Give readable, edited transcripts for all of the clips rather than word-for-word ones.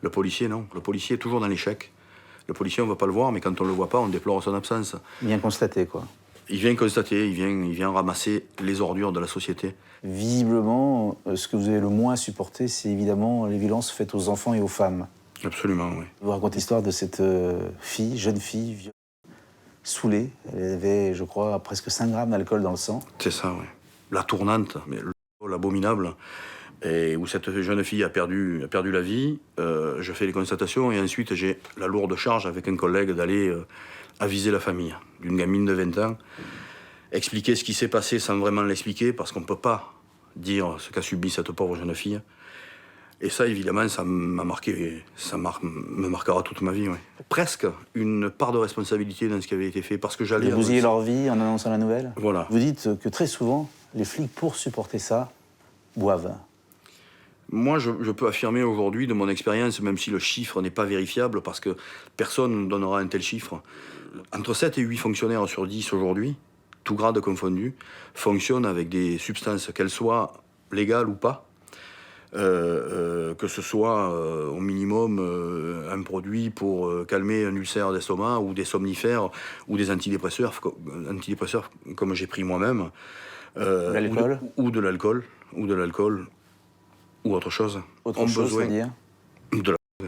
Le policier, non. Le policier est toujours dans l'échec. Le policier, on ne va pas le voir, mais quand on ne le voit pas, on déplore son absence. Bien constaté, quoi. Il vient constater, il vient ramasser les ordures de la société. Visiblement, ce que vous avez le moins supporté, c'est évidemment les violences faites aux enfants et aux femmes. Absolument, oui. Vous racontez l'histoire de cette fille, jeune fille, saoulée. Elle avait, je crois, presque 5 grammes d'alcool dans le sang. C'est ça, oui. La tournante, mais l'abominable, et où cette jeune fille a perdu la vie. Je fais les constatations et ensuite j'ai la lourde charge avec un collègue d'aller aviser la famille d'une gamine de 20 ans, expliquer ce qui s'est passé sans vraiment l'expliquer, parce qu'on ne peut pas dire ce qu'a subi cette pauvre jeune fille. Et ça, évidemment, ça m'a marqué, me marquera toute ma vie. Ouais. Presque une part de responsabilité dans ce qui avait été fait, parce que j'allais... Vous bousillez leur vie en annonçant la nouvelle. Voilà. Vous dites que très souvent, les flics, pour supporter ça, boivent. Moi, je peux affirmer aujourd'hui, de mon expérience, même si le chiffre n'est pas vérifiable, parce que personne ne donnera un tel chiffre, entre 7 et 8 fonctionnaires sur 10 aujourd'hui, tout grade confondu, fonctionnent avec des substances, qu'elles soient légales ou pas, que ce soit au minimum un produit pour calmer un ulcère d'estomac, ou des somnifères, ou des antidépresseurs comme j'ai pris moi-même, L'alcool ou de l'alcool, ou autre chose. Autre chose, c'est-à-dire de la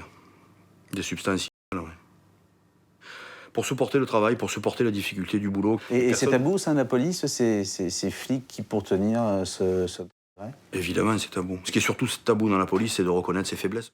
des substances, ouais. Pour supporter le travail, pour supporter la difficulté du boulot. Et c'est tabou, ça, la police, ces flics qui, pour tenir ce... Évidemment, c'est tabou. Ce qui est surtout tabou dans la police, c'est de reconnaître ses faiblesses.